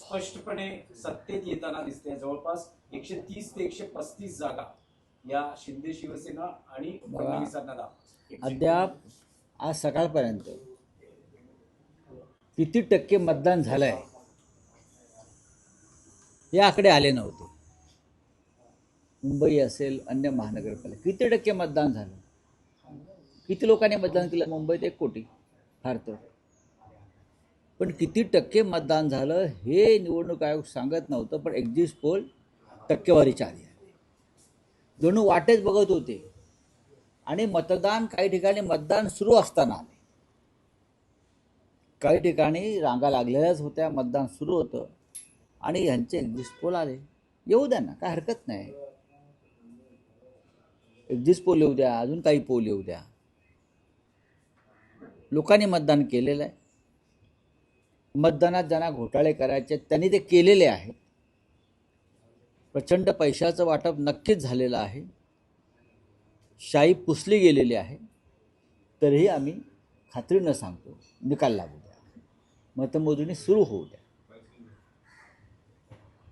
स्पष्टपणे सत्तेत येताना दिसते. जवळपास 130 ते 135 जागा या शिंदे शिवसेना आणि फडणवीसांना दाखल. अद्याप आज सकाळपर्यंत किती टक्के मतदान झालंय हे आकडे आले नव्हते. मुंबई असेल, अन्य महानगरपालिका, किती टक्के मतदान झालं, किती लोकांनी मतदान केलं? मुंबईत 1 कोटी फार तर. पण किती टक्के मतदान झालं हे निवडणूक आयोग सांगत नव्हतं. पण एक्झिट पोल टक्केवारीच्या आधी आले. जणू वाटेच बघत होते. आणि मतदान काही ठिकाणी मतदान सुरू असताना आले, काही ठिकाणी रांगा लागलेल्याच होत्या, मतदान सुरू होतं आणि ह्यांचे एक्झिट पोल आले. येऊ द्या ना, काय हरकत नाही. एक्झिट पोल येऊ द्या, अजून काही पोल येऊ द्या. लोकांनी मतदान केलेलं आहे. मतदानात ज्यांना घोटाळे करायचे त्यांनी ते केलेले आहेत. प्रचंड पैशाचं वाटप नक्कीच झालेलं आहे. शाई पुसली गेलेली आहे. तरीही आम्ही खात्रीनं सांगतो, निकाल लागू द्या, मतमोजणी सुरू होऊ द्या.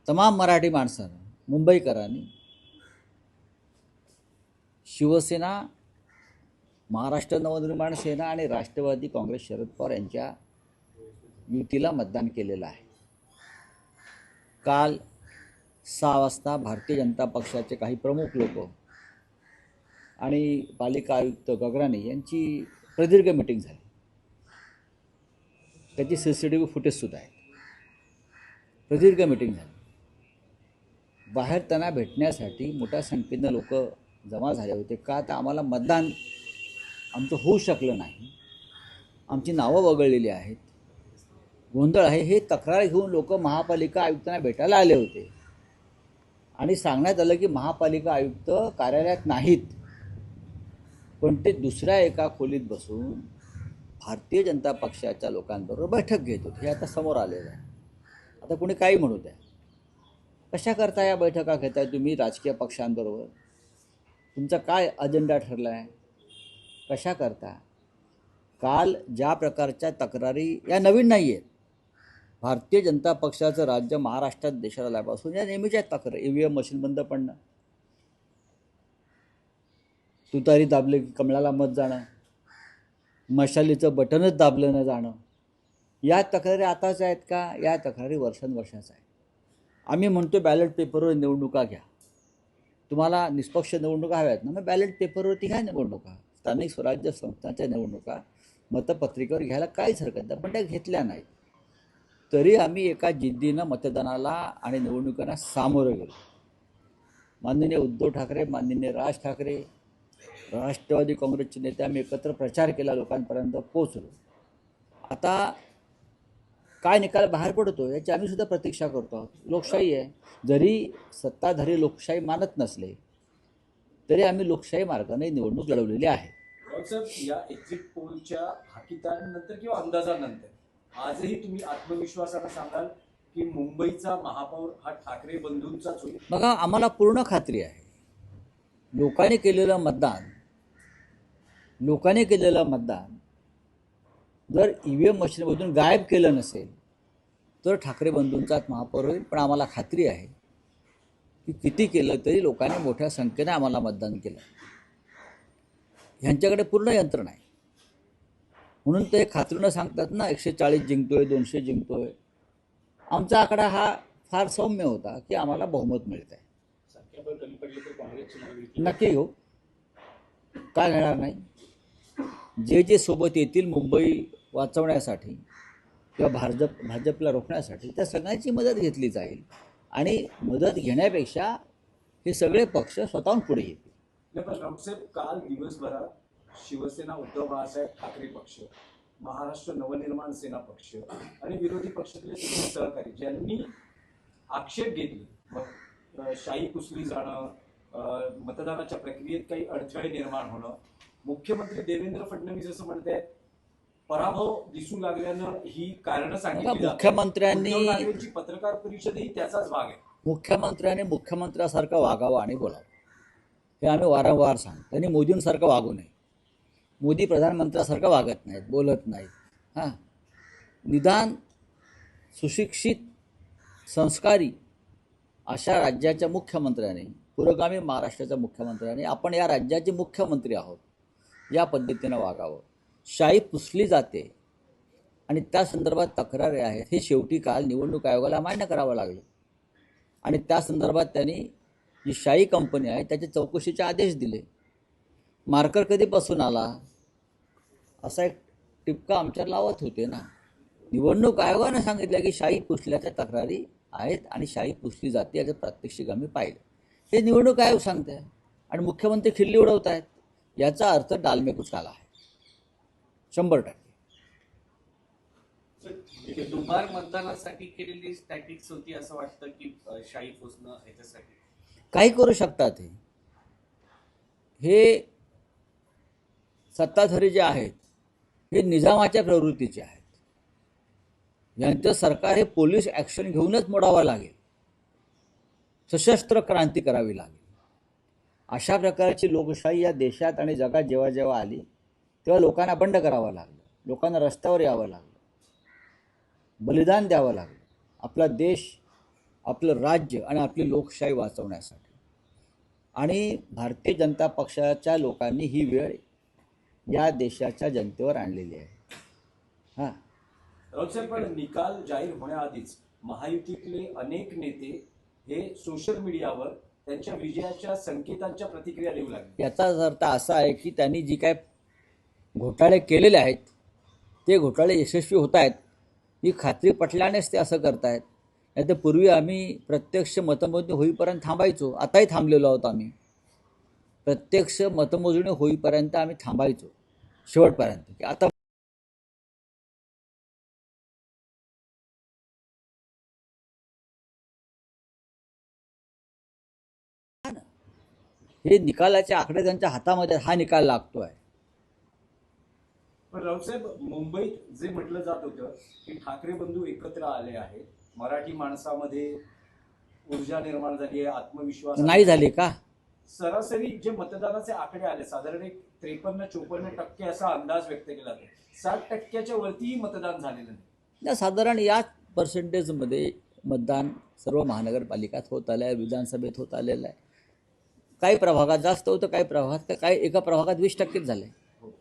तमाम मराठी माणसानं, मुंबईकरांनी शिवसेना, महाराष्ट्र नवनिर्माण सेना आणि राष्ट्रवादी काँग्रेस शरद पवार यांच्या युतीला मतदान केलेलं आहे. काल 6 वाजता भारतीय जनता पक्षाचे काही प्रमुख लोक आणि पालिका आयुक्त गगराणी यांची प्रदीर्घ मीटिंग झाली. त्याची CCTV फुटेजसुद्धा आहे. प्रदीर्घ मीटिंग झाली. बाहेर त्यांना भेटण्यासाठी मोठ्या संख्येनं लोक जमा झाले होते. का तर आम्हाला मतदान आमचं होऊ शकलं नाही, आमची नावं वगळलेली आहेत, गोंधळ आहे, हे तक्रार घेऊन लोक महापालिका आयुक्तांना भेटायला आले होते. आणि सांगण्यात आलं की महापालिका आयुक्त कार्यालयात नाहीत, पण ते दुसऱ्या एका खोलीत बसून भारतीय जनता पक्षाच्या लोकांबरोबर बैठक घेत होते. हे आता समोर आलेलं आहे. आता कोणी काही म्हणू द्या, कशा करता या बैठका घेताय तुम्ही राजकीय पक्षांबरोबर? तुमचा काय अजेंडा ठरला आहे? कशा करता? काल ज्या प्रकारच्या तक्रारी या नवीन नाही आहेत. भारतीय जनता पक्षाचं राज्य महाराष्ट्रात देशाला आल्यापासून या नेहमीच्या तक्रारी, EVM मशीन बंद पडणं, तुतारी दाबले की कमळाला मत जाणं, मशालीचं बटनच दाबलं न जाणं, या तक्रारी आताच आहेत का? या तक्रारी वर्षानुवर्षाच्या आहेत. आम्ही म्हणतो बॅलेट पेपरवर निवडणुका घ्या. तुम्हाला निष्पक्ष निवडणुका हव्यात ना, मग बॅलेट पेपरवरती घ्या निवडणुका. स्थानिक स्वराज्य संस्थांच्या निवडणुका मतपत्रिकेवर घ्यायला काहीच हरकत नाही. पण त्या घेतल्या नाहीत. तरी आम्ही एका जिद्दीनं मतदानाला आणि निवडणुकांना सामोरं गेलो. माननीय उद्धव ठाकरे, माननीय राज ठाकरे, राष्ट्रवादी काँग्रेसचे नेते आम्ही एकत्र प्रचार केला, लोकांपर्यंत पोहोचलो. आता काय निकाल बाहेर पडतो याची आम्ही सुद्धा प्रतीक्षा करतो आहोत. लोकशाही आहे. जरी सत्ताधारी लोकशाही मानत नसले तरी आम्ही लोकशाही मार्गाने निवडणूक लढवलेली आहे. या एक्झिट पोलच्या हाकीतानंतर किंवा अंदाजानंतर आजही तुम्ही आत्मविश्वासानं सांगाल की मुंबईचा महापौर हा ठाकरे बंधूंचाच होईल? बघा, आम्हाला पूर्ण खात्री आहे. लोकांनी केलेलं मतदान जर EVM मशीनमधून गायब केलं नसेल तर ठाकरे बंधूंचाच महापौर होईल. पण आम्हाला खात्री आहे की किती केलं तरी लोकांनी मोठ्या संख्येने आम्हाला मतदान केलं. ह्यांच्याकडे पूर्ण यंत्रणा आहे. म्हणून ते खात्रीनं सांगतात ना, 140 जिंकतोय, 200 जिंकतोय. आमचा आकडा हा फार सौम्य होता की आम्हाला बहुमत मिळत आहे. नक्की घेऊ, काय घेणार नाही. जे सोबत येतील मुंबई वाचवण्यासाठी किंवा भाजपला रोखण्यासाठी, त्या सगळ्यांची मदत घेतली जाईल. आणि मदत घेण्यापेक्षा हे सगळे पक्ष स्वतःहून पुढे येतील. काल दिवसभरात शिवसेना, उद्धव बाळासाहेब ठाकरे पक्ष, महाराष्ट्र नवनिर्माण सेना पक्ष आणि विरोधी पक्षातले सहकारी ज्यांनी आक्षेप घेतले, शाई पुसली जाणं, मतदानाच्या प्रक्रियेत काही अडथळे निर्माण होणं, मुख्यमंत्री देवेंद्र फडणवीस असं म्हणतात पराभव दिसू लागल्यानं ही कारणं सांगितली. मुख्यमंत्र्यांनी पत्रकार परिषदही त्याचाच भाग आहे. मुख्यमंत्र्यांनी मुख्यमंत्र्यासारखं वागावं आणि बोलावं, हे आम्ही वारंवार सांगतो. त्यांनी मोदींसारखं वागू नये. मोदी प्रधानमंत्र्यासारखं वागत नाहीत, बोलत नाहीत. निदान सुशिक्षित संस्कारी अशा राज्याच्या मुख्यमंत्र्याने, पुरोगामी महाराष्ट्राच्या मुख्यमंत्र्याने आपण या राज्याचे मुख्यमंत्री आहोत या पद्धतीनं वागावं. शाई पुसली जाते आणि त्या संदर्भात तक्रारी आहेत हे शेवटी काल निवडणूक आयोगाला मान्य करावं लागलं आणि त्या संदर्भात त्यांनी जी शाई कंपनी आहे त्याचे चौकशीचे आदेश दिले. मार्कर कधीपासून आला असा एक टिपका आमच्यावर लावत होते ना. निवडणूक आयोगानं सांगितलं की शाई पुसल्याच्या तक्रारी आहेत आणि शाई पुसली जाते याचं प्रात्यक्षिक आम्ही पाहिलं. हे निवडणूक आयोग सांगते आणि मुख्यमंत्री खिल्ली उडवत आहेत. याचा अर्थ डालमे कुचकाला आहे 100%. दुबार मतदानासाठी केलेली स्टॅटिक्स होती असं वाटतं की शाई पुसणं याच्यासाठी काही करू शकतात. हे सत्ताधारी जे आहेत हे निजामाच्या प्रवृत्तीचे आहेत. यांचं सरकार हे पोलीस ॲक्शन घेऊनच मोडावं लागेल, सशस्त्र क्रांती करावी लागेल. अशा प्रकारची लोकशाही या देशात आणि जगात जेव्हा जेव्हा आली तेव्हा लोकांना बंड करावं लागलं, लोकांना रस्त्यावर यावं लागलं, बलिदान द्यावं लागलं आपला देश, आपलं राज्य आणि आपली लोकशाही वाचवण्यासाठी. आणि भारतीय जनता पक्षाच्या लोकांनी ही वेळ या देशाच्या जनतेवर आणलेली आहे. हां, राऊत साहेब, पण निकाल जाहीर होण्याआधीच महायुतीतले अनेक नेते हे सोशल मीडियावर त्यांच्या विजयाच्या संकेतांच्या प्रतिक्रिया देऊ लागले. याचाच अर्थ असा आहे की त्यांनी जी काय घोटाळे केलेले आहेत ते घोटाळे यशस्वी होत आहेत ही खात्री पटल्यानेच ते असं करतायत. नाही तर पूर्वी आम्ही प्रत्यक्ष मतमोजणी होईपर्यंत थांबायचो, आताही थांबलेलो आहोत आम्ही. प्रत्यक्ष मतमोजणी होईपर्यंत आम्ही थांबायचो शेवटपर्यंत की आता हे निकालाचे आकडे त्यांच्या हातामध्ये, हा निकाल लागतो आहे. पण राऊतसाहेब, मुंबईत जे म्हटलं जात होतं की ठाकरे बंधू एकत्र आले आहेत, मराठी माणसामध्ये ऊर्जा निर्माण झाली आहे, आत्मविश्वास नाही झाले का? सरासरी जे मतदानाचे आकडे आले साधारण एक 53-54% असा अंदाज व्यक्त केला जातो. 60% वरतीही मतदान झालेलं नाही. साधारण याच पर्सेंटेजमध्ये मतदान सर्व महानगरपालिकात होत आलं आहे, विधानसभेत होत आलेलं आहे. काही प्रभागात जास्त होतं, काही प्रभागात, काही एका प्रभागात 20%च झालं आहे.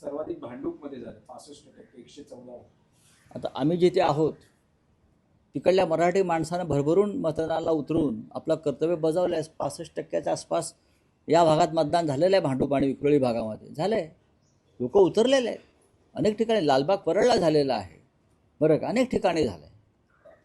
सर्वाधिक भांडूपमध्ये झालं 65%, 114. आता आम्ही जिथे आहोत तिकडल्या मराठी माणसानं भरभरून मतदानाला उतरून आपलं कर्तव्य बजावलं आहे. 65%च्या आसपास या भागात मतदान झालेलं आहे. भांडूप आणि विक्रोळी भागामध्ये झालं आहे. लोक उतरलेले आहेत. अनेक ठिकाणी लालबाग परळला झालेला आहे, बरं का, अनेक ठिकाणी झालं आहे.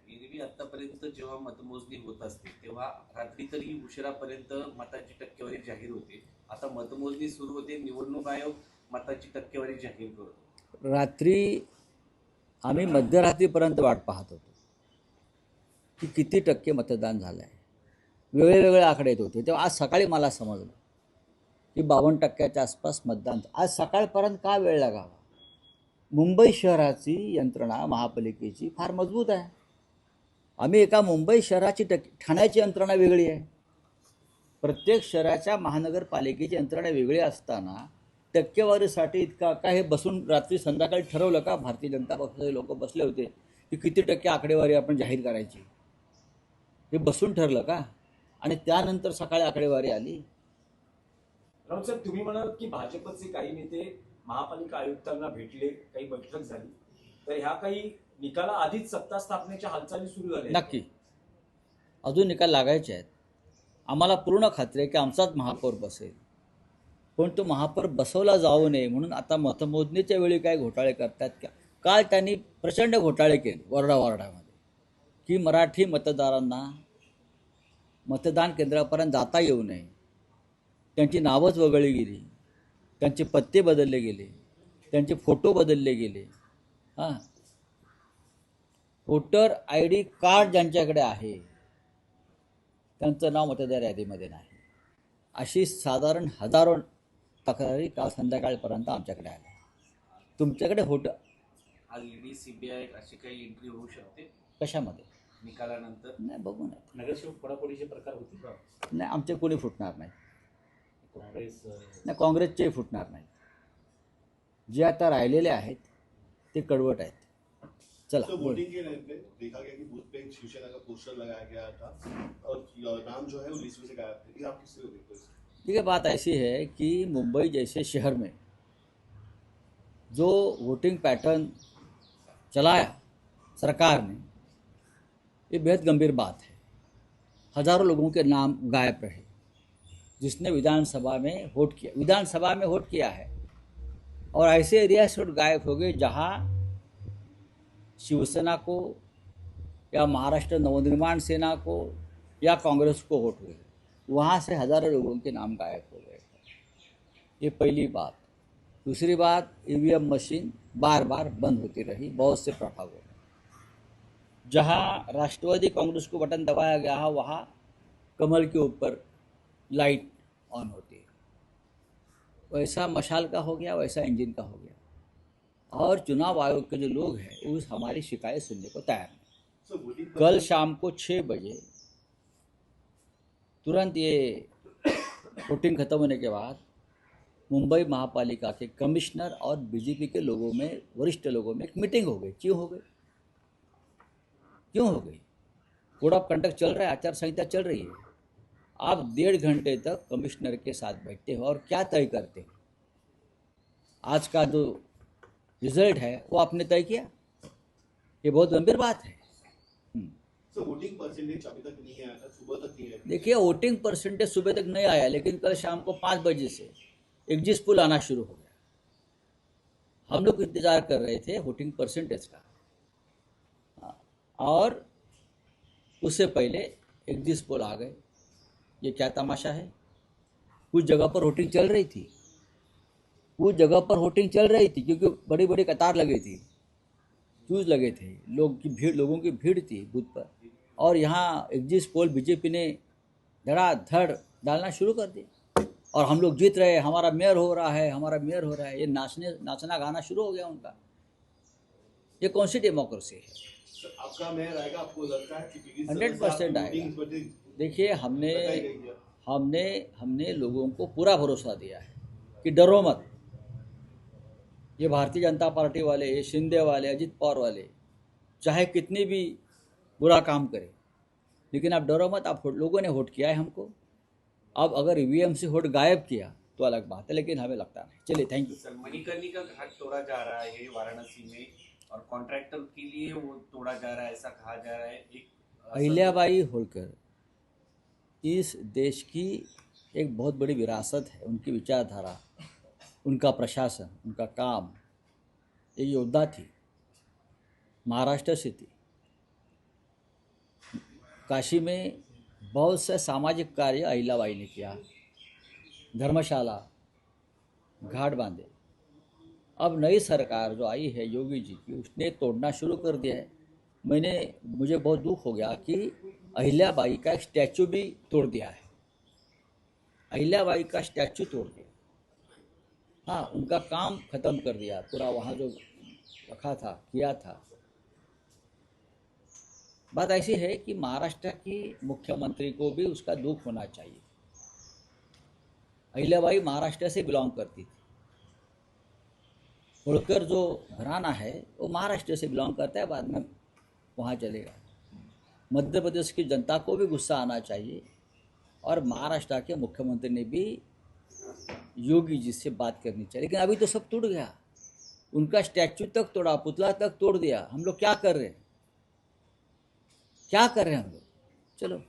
एरवी आतापर्यंत जेव्हा मतमोजणी होत असते तेव्हा रात्री तरी उशिरापर्यंत मताची टक्केवारी जाहीर होते. आता मतमोजणी सुरू होते, निवडणूक आयोग मताची टक्केवारी जाहीर करतो. रात्री आम्ही मध्यरात्रीपर्यंत वाट पाहत होतो की किती टक्के मतदान झालं आहे. वेगळे आकडे येत होते. तेव्हा आज सकाळी मला समजलं की 52% आसपास मतदान. आज सकाळपर्यंत का वेळ लागावा? मुंबई शहराची यंत्रणा महापालिकेची फार मजबूत आहे. आम्ही एका मुंबई शहराची ठाण्याची यंत्रणा वेगळी आहे. प्रत्येक शहराच्या महानगरपालिकेची यंत्रणा वेगळी असताना टक्केवारीसाठी इतका काय हे बसून रात्री संध्याकाळी ठरवलं का? भारतीय जनता पक्षाचे लोक बसले होते की किती टक्के आकडेवारी आपण जाहीर करायची, हे बसून ठरलं का? आणि त्यानंतर सकाळी आकडेवारी आली. राऊत साहेब, तुम्ही म्हणाल की भाजपचे काही नेते महापालिका आयुक्तांना भेटले, काही बैठक झाली, तर ह्या काही निकाला आधीच सत्ता स्थापनेच्या हालचाली सुरू झाल्या. नक्की अजून निकाल लागायचे आहेत. आम्हाला पूर्ण खात्री आहे की आमचाच महापौर बसेल, पण तो महापौर बसवला जाऊ नये म्हणून आता मतमोजणीच्या वेळी काय घोटाळे करतात का? काल त्यांनी प्रचंड घोटाळे केले वॉर्डामध्ये की मराठी मतदारांना मतदान केंद्रापर्यंत जाता येऊ नये. त्यांची नावच वगळली गेली, त्यांचे पत्ते बदलले गेले, त्यांचे फोटो बदलले गेले. हां, वोटर ID कार्ड ज्यांच्याकडे आहे त्यांचं नाव मतदार यादीमध्ये नाही. अशी साधारण हजारो तक्रारी काल संध्याकाळपर्यंत आमच्याकडे आल्या. तुमच्याकडे आज ईडी CBI अशी काही एंट्री होऊ शकते कशामध्ये? निकालानंतर नाही, बघू ना. नगरसेवक फोडाफोडीचे प्रकार होते का? नाही, आमचे कोणी फुटणार नाही. काँग्रेस नाही, काँग्रेसचेही फुटणार नाही. जे आता राहिलेले आहेत ते कडवट आहेत. चला सर बोल। वोटिंग के टाइम पे देखा गया कि बूथ पे एक शिवसेना का पोस्टर लगाया गया था और नाम जो है वो लिस्ट में से गायब थे। ये आप किससे देखते हो? देखिए बात ऐसी है कि मुंबई जैसे शहर में जो वोटिंग पैटर्न चलाया सरकार ने, ये बेहद गंभीर बात है। हजारों लोगों के नाम गायब रहे जिसने विधानसभा में वोट किया है, और ऐसे एरिया से वोट गायब हो गए जहां शिवसेना को या महाराष्ट्र नवनिर्माण सेना को या कांग्रेस को वोट हुए, वहाँ से हजारों लोगों के नाम गायब हो गए। ये पहली बात। दूसरी बात, ईवीएम मशीन बार बार बंद होती रही बहुत से प्रभागों में। जहाँ राष्ट्रवादी कांग्रेस को बटन दबाया गया है वहाँ कमल के ऊपर लाइट ऑन होती है। वैसा मशाल का हो गया, वैसा इंजन का हो गया। और चुनाव आयोग के जो लोग हैं वो हमारी शिकायत सुनने को तैयार नहीं। सर वोटिंग कल शाम को 6 बजे तुरंत ये वोटिंग खत्म होने के बाद मुंबई महापालिका के कमिश्नर और बीजेपी के लोगों में, वरिष्ठ लोगों में एक मीटिंग हो गई। क्यों हो गई? कोड ऑफ कंडक्ट चल रहा है, आचार संहिता चल रही है। आप 1.5 घंटे तक कमिश्नर के साथ बैठते हो और क्या तय करते हैं? आज का जो रिजल्ट है वो आपने तय किया। ये बहुत गंभीर बात है। सर वोटिंग परसेंटेज अभी तक नहीं आया था, सुबह तक नहीं आया। देखिए वोटिंग परसेंटेज सुबह तक नहीं आया, लेकिन कल शाम को 5 बजे से एग्जिट पोल आना शुरू हो गया। हम लोग इंतजार कर रहे थे वोटिंग परसेंटेज का, और उससे पहले एग्जिट पोल आ गए। ये क्या तमाशा है? कुछ जगह पर वोटिंग चल रही थी, क्योंकि बड़ी बड़ी कतार लगी थी, क्यूज लगे थे, लोगों की भीड़ थी बूथ पर। और यहाँ एग्जिट पोल बीजेपी ने धड़ाधड़ डालना शुरू कर दिया, और हम लोग जीत रहे हैं, हमारा मेयर हो रहा है, ये नाचना गाना शुरू हो गया उनका। ये कौन सी डेमोक्रेसी है? सर आपका मेयर आएगा, आपको लगता है कि 100% आएगा। देखिए हमने लोगों को पूरा भरोसा दिया है कि डरो मत। ये भारतीय जनता पार्टी वाले, ये शिंदे वाले, अजित पवार वाले चाहे कितनी भी बुरा काम करें, लेकिन आप डरो मत। आप लोगों ने वोट किया है हमको। अब अगर ईवीएम से वोट गायब किया तो अलग बात है, लेकिन हमें लगता नहीं। चलिए, थैंक यू। सर मणिकर्णिका घाट तोड़ा जा रहा है वाराणसी में, और कॉन्ट्रैक्टर के लिए वो तोड़ा जा रहा है ऐसा कहा जा रहा है। एक अहिल्याबाई होलकर इस देश की एक बहुत बड़ी विरासत है। उनकी विचारधारा, उनका प्रशासन, उनका काम, एक योद्धा थी, महाराष्ट्र से थी। काशी में बहुत से सामाजिक कार्य अहिल्याबाई ने किया, धर्मशाला, घाट बांधे। अब नई सरकार जो आई है योगी जी की, उसने तोड़ना शुरू कर दिया है। मुझे बहुत दुख हो गया कि अहिल्याबाई का एक स्टैचू भी तोड़ दिया है। अहिल्याबाई का स्टैचू तोड़ दिया, हाँ, उनका काम खत्म कर दिया पूरा, वहाँ जो रखा था, किया था। बात ऐसी है कि महाराष्ट्र की मुख्यमंत्री को भी उसका दुख होना चाहिए। अहिल्याबाई महाराष्ट्र से बिलोंग करती थी। होलकर जो घराना है वो महाराष्ट्र से बिलोंग करता है, बाद में वहाँ चलेगा। मध्य प्रदेश की जनता को भी गुस्सा आना चाहिए, और महाराष्ट्र के मुख्यमंत्री ने भी योगी जी से बात करनी चाहिए। लेकिन अभी तो सब टूट गया, उनका स्टैचू तक तोड़ा, पुतला तक तोड़ दिया। हम लोग क्या कर रहे हैं हम लोग? चलो।